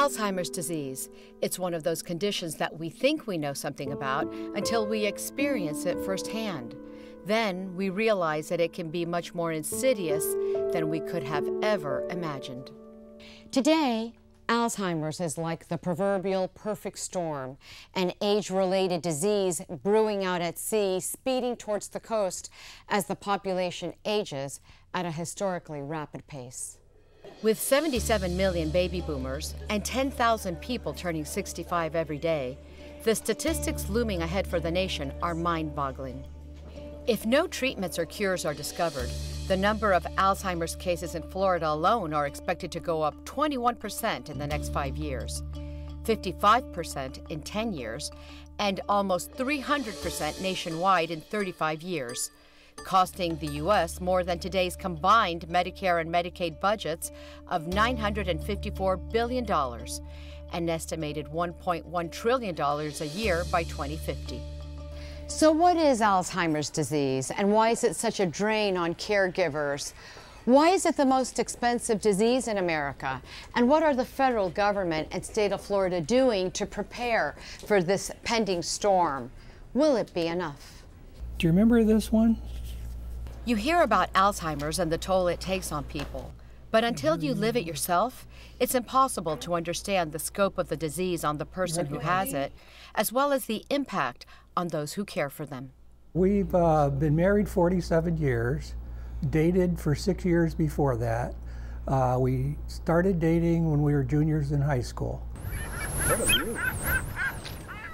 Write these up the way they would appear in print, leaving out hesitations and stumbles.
Alzheimer's disease. It's one of those conditions that we think we know something about until we experience it firsthand. Then we realize that it can be much more insidious than we could have ever imagined. Today, Alzheimer's is like the proverbial perfect storm, an age-related disease brewing out at sea, speeding towards the coast as the population ages at a historically rapid pace. With 77 million baby boomers and 10,000 people turning 65 every day, the statistics looming ahead for the nation are mind-boggling. If no treatments or cures are discovered, the number of Alzheimer's cases in Florida alone are expected to go up 21% in the next 5 years, 55% in 10 years, and almost 300% nationwide in 35 years, costing the U.S. more than today's combined Medicare and Medicaid budgets of $954 billion, an estimated $1.1 trillion a year by 2050. So what is Alzheimer's disease, and why is it such a drain on caregivers? Why is it the most expensive disease in America? And what are the federal government and state of Florida doing to prepare for this pending storm? Will it be enough? Do you remember this one? You hear about Alzheimer's and the toll it takes on people, but until you live it yourself, it's impossible to understand the scope of the disease on the person who has it, as well as the impact on those who care for them. We've been married 47 years, dated for 6 years before that. We started dating when we were juniors in high school.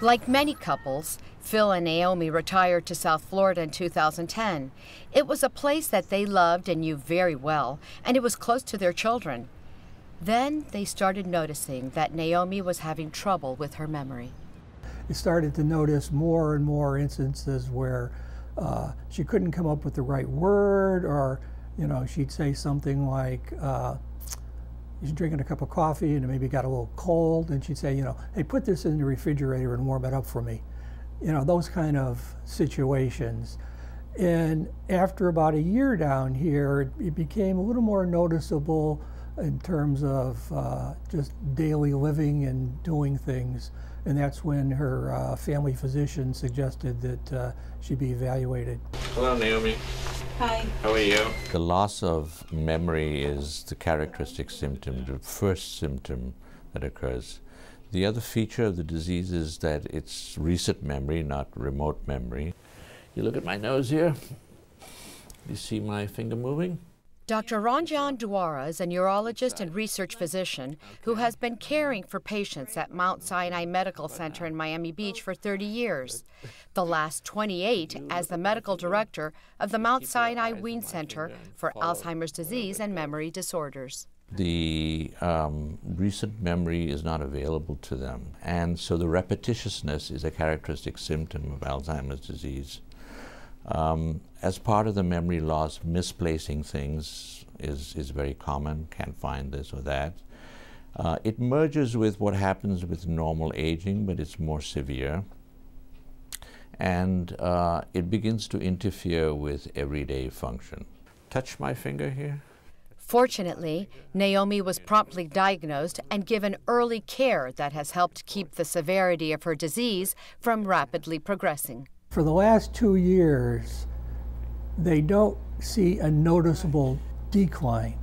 Like many couples, Phil and Naomi retired to South Florida in 2010. It was a place that they loved and knew very well, and it was close to their children. Then they started noticing that Naomi was having trouble with her memory. I started to notice more and more instances where she couldn't come up with the right word, or she'd say something like, she's drinking a cup of coffee and it maybe got a little cold, and she'd say, hey, put this in the refrigerator and warm it up for me. Those kind of situations. And after about a year down here, it became a little more noticeable in terms of just daily living and doing things. And that's when her family physician suggested that she be evaluated. Hello, Naomi. Hi. How are you? The loss of memory is the characteristic symptom, the first symptom that occurs. The other feature of the disease is that it's recent memory, not remote memory. You look at my nose here. You see my finger moving? Dr. Ranjan Dwara is a neurologist and research physician who has been caring for patients at Mount Sinai Medical Center in Miami Beach for 30 years, the last 28 as the medical director of the Mount Sinai Wien Center for Alzheimer's disease and memory disorders. The recent memory is not available to them, and so the repetitiousness is a characteristic symptom of Alzheimer's disease. As part of the memory loss, misplacing things is very common, can't find this or that. It merges with what happens with normal aging, but it's more severe. And it begins to interfere with everyday function. Touch my finger here. Fortunately, Naomi was promptly diagnosed and given early care that has helped keep the severity of her disease from rapidly progressing. For the last 2 years, they don't see a noticeable decline.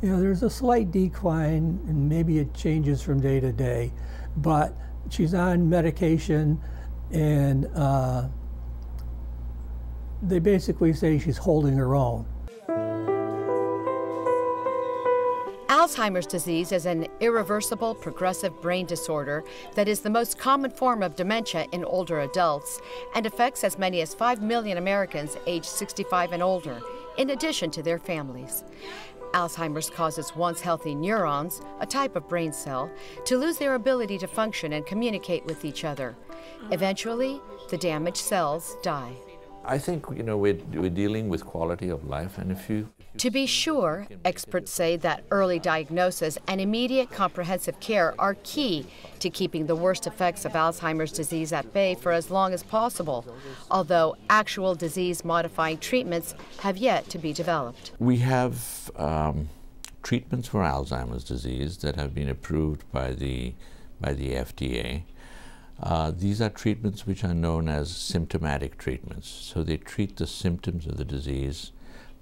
There's a slight decline, and maybe it changes from day to day, but she's on medication, and they basically say she's holding her own. Alzheimer's disease is an irreversible progressive brain disorder that is the most common form of dementia in older adults and affects as many as 5 million Americans aged 65 and older, in addition to their families. Alzheimer's causes once healthy neurons, a type of brain cell, to lose their ability to function and communicate with each other. Eventually, the damaged cells die. I think, we're dealing with quality of life, and if you... To be sure, experts say that early diagnosis and immediate comprehensive care are key to keeping the worst effects of Alzheimer's disease at bay for as long as possible, although actual disease-modifying treatments have yet to be developed. We have treatments for Alzheimer's disease that have been approved by the FDA. These are treatments which are known as symptomatic treatments. So they treat the symptoms of the disease,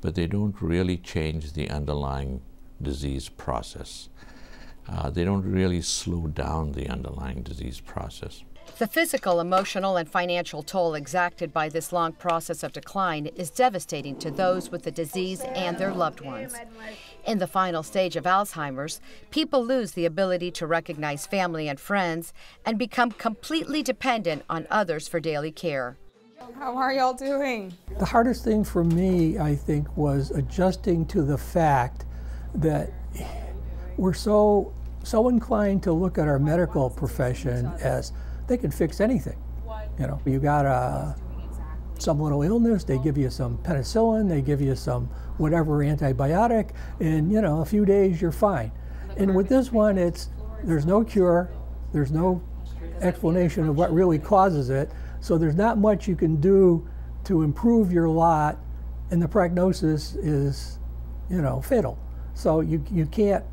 but they don't really change the underlying disease process. They don't really slow down the underlying disease process. The physical, emotional, and financial toll exacted by this long process of decline is devastating to those with the disease and their loved ones. In the final stage of Alzheimer's, people lose the ability to recognize family and friends and become completely dependent on others for daily care. How are y'all doing? The hardest thing for me, I think, was adjusting to the fact that we're so inclined to look at our medical profession as they can fix anything. You know, you got some little illness, they give you some penicillin, they give you some whatever antibiotic, and you know, a few days you're fine. And with this one, there's no cure, there's no explanation of what really causes it, so there's not much you can do to improve your lot, and the prognosis is, you know, fatal. So you can't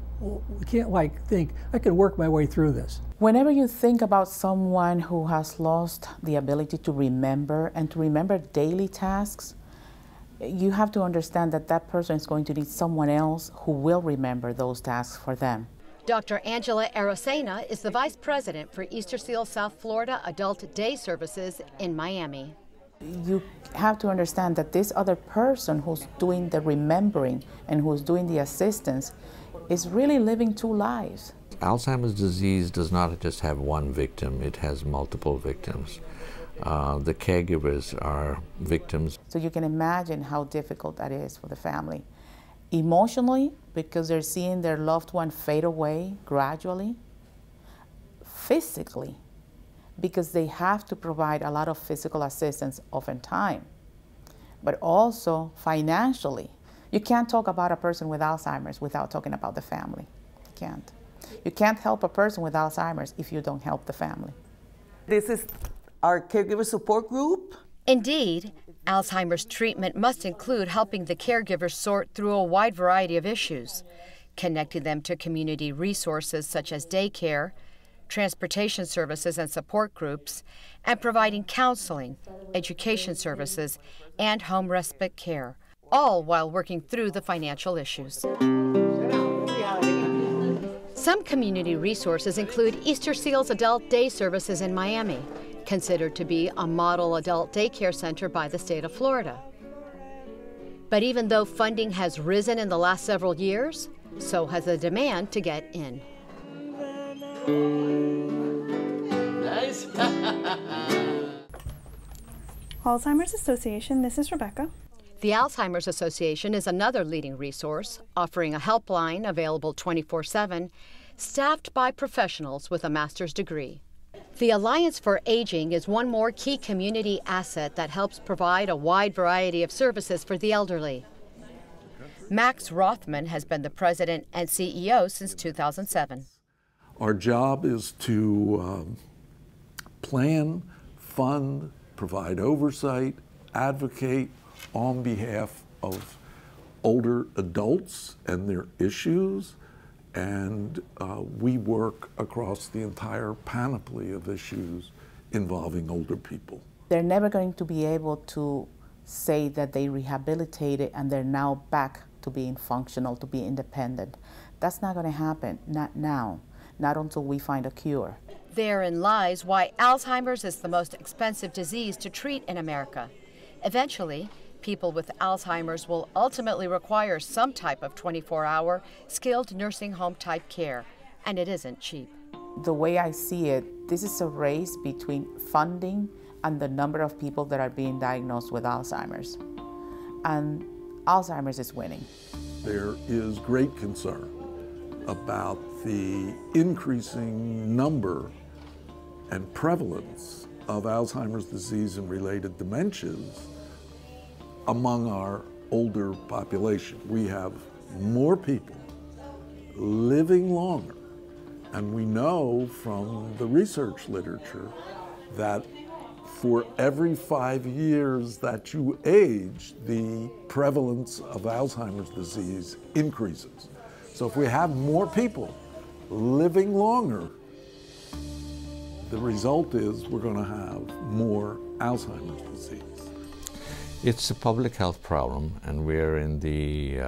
like think, I can work my way through this. Whenever you think about someone who has lost the ability to remember and to remember daily tasks, you have to understand that that person is going to need someone else who will remember those tasks for them. Dr. Angela Arocena is the Vice President for Easter Seal South Florida Adult Day Services in Miami. You have to understand that this other person who's doing the remembering and who's doing the assistance is really living two lives. Alzheimer's disease does not just have one victim, it has multiple victims. The caregivers are victims. So you can imagine how difficult that is for the family. Emotionally, because they're seeing their loved one fade away gradually. Physically, because they have to provide a lot of physical assistance oftentimes. But also financially. You can't talk about a person with Alzheimer's without talking about the family. You can't. You can't help a person with Alzheimer's if you don't help the family. This is our caregiver support group. Indeed, Alzheimer's treatment must include helping the caregivers sort through a wide variety of issues, connecting them to community resources such as daycare, transportation services and support groups, and providing counseling, education services, and home respite care, all while working through the financial issues. Some community resources include Easter Seals Adult Day Services in Miami, considered to be a model adult daycare center by the state of Florida. But even though funding has risen in the last several years, so has the demand to get in. Nice. Alzheimer's Association, this is Rebecca. The Alzheimer's Association is another leading resource, offering a helpline available 24/7, staffed by professionals with a master's degree. The Alliance for Aging is one more key community asset that helps provide a wide variety of services for the elderly. Max Rothman has been the president and CEO since 2007. Our job is to plan, fund, provide oversight, advocate on behalf of older adults and their issues, and we work across the entire panoply of issues involving older people. They're never going to be able to say that they rehabilitated and they're now back to being functional, to be independent. That's not going to happen, not now, not until we find a cure. Therein lies why Alzheimer's is the most expensive disease to treat in America. Eventually, people with Alzheimer's will ultimately require some type of 24-hour skilled nursing home type care, and it isn't cheap. The way I see it, this is a race between funding and the number of people that are being diagnosed with Alzheimer's. And Alzheimer's is winning. There is great concern about the increasing number and prevalence of Alzheimer's disease and related dementias among our older population. We have more people living longer, and we know from the research literature that for every 5 years that you age, the prevalence of Alzheimer's disease increases. So if we have more people living longer, the result is we're going to have more Alzheimer's disease. It's a public health problem, and we're in the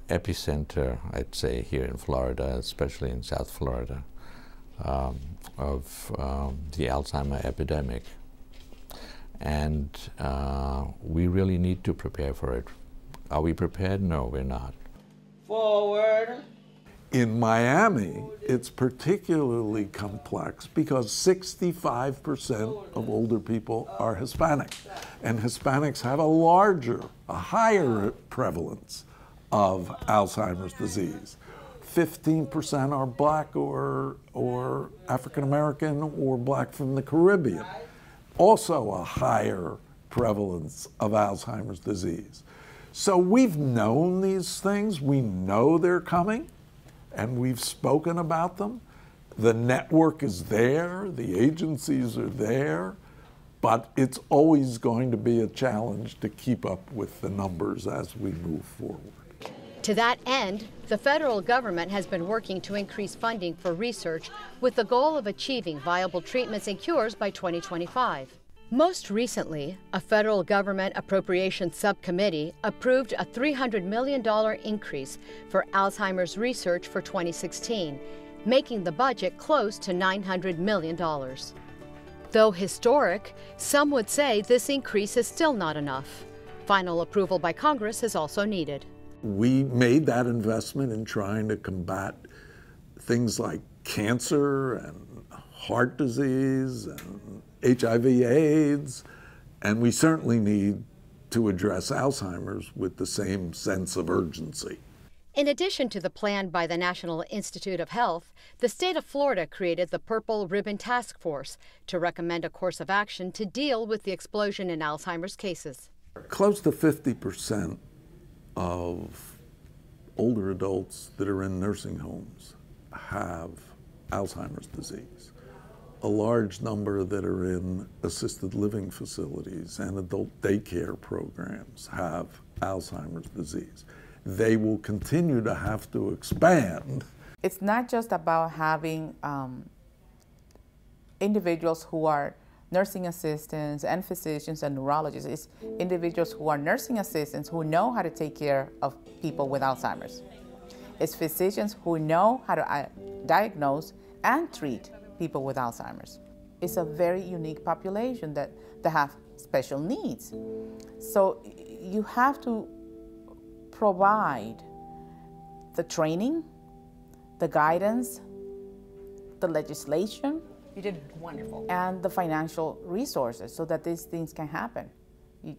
epicenter, I'd say, here in Florida, especially in South Florida, of the Alzheimer epidemic. And we really need to prepare for it. Are we prepared? No, we're not. Forward. In Miami, it's particularly complex because 65% of older people are Hispanic. And Hispanics have a higher prevalence of Alzheimer's disease. 15% are black or African American or black from the Caribbean. Also a higher prevalence of Alzheimer's disease. So we've known these things, we know they're coming, and we've spoken about them. The network is there, the agencies are there, but it's always going to be a challenge to keep up with the numbers as we move forward. To that end, the federal government has been working to increase funding for research with the goal of achieving viable treatments and cures by 2025. Most recently, a federal government appropriations subcommittee approved a $300 million increase for Alzheimer's research for 2016, making the budget close to $900 million. Though historic, some would say this increase is still not enough. Final approval by Congress is also needed. We made that investment in trying to combat things like cancer and heart disease and HIV/AIDS, and we certainly need to address Alzheimer's with the same sense of urgency. In addition to the plan by the National Institute of Health, the state of Florida created the Purple Ribbon Task Force to recommend a course of action to deal with the explosion in Alzheimer's cases. Close to 50% of older adults that are in nursing homes have Alzheimer's disease. A large number that are in assisted living facilities and adult daycare programs have Alzheimer's disease. They will continue to have to expand. It's not just about having individuals who are nursing assistants and physicians and neurologists. It's individuals who are nursing assistants who know how to take care of people with Alzheimer's. It's physicians who know how to diagnose and treat people with Alzheimer's. It's a very unique population that have special needs. So you have to provide the training, the guidance, the legislation. You did wonderful. And the financial resources so that these things can happen.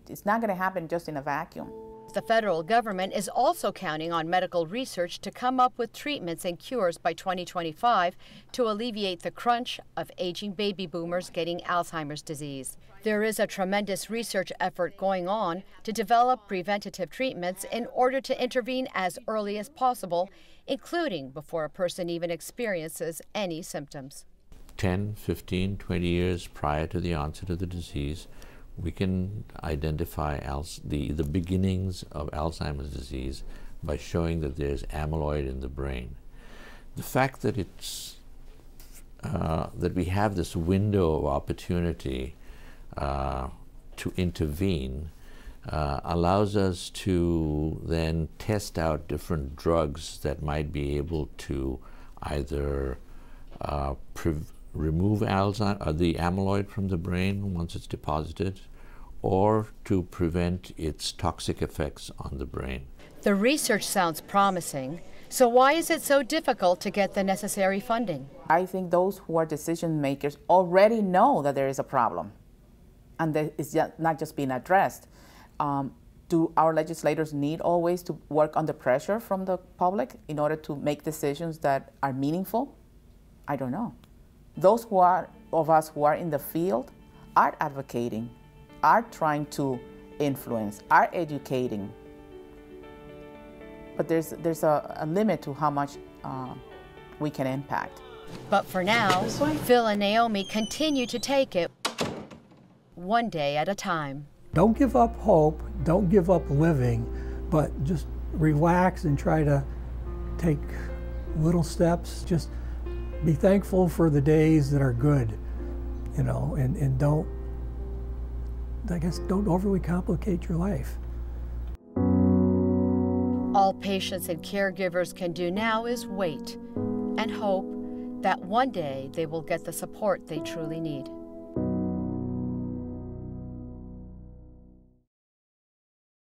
It's not going to happen just in a vacuum. The federal government is also counting on medical research to come up with treatments and cures by 2025 to alleviate the crunch of aging baby boomers getting Alzheimer's disease. There is a tremendous research effort going on to develop preventative treatments in order to intervene as early as possible, including before a person even experiences any symptoms. 10, 15, 20 years prior to the onset of the disease, we can identify the beginnings of Alzheimer's disease by showing that there's amyloid in the brain. The fact that that we have this window of opportunity to intervene allows us to then test out different drugs that might be able to either remove the amyloid from the brain once it's deposited, or to prevent its toxic effects on the brain. The research sounds promising, so why is it so difficult to get the necessary funding? I think those who are decision makers already know that there is a problem and that it's not just being addressed. Do our legislators need always to work under pressure from the public in order to make decisions that are meaningful? I don't know. Those of us who are in the field are advocating, are trying to influence, are educating. But there's a limit to how much we can impact. But for now, Phil and Naomi continue to take it one day at a time. Don't give up hope, don't give up living, but just relax and try to take little steps. Just be thankful for the days that are good, you know, and don't, I guess, don't overly complicate your life. All patients and caregivers can do now is wait and hope that one day they will get the support they truly need.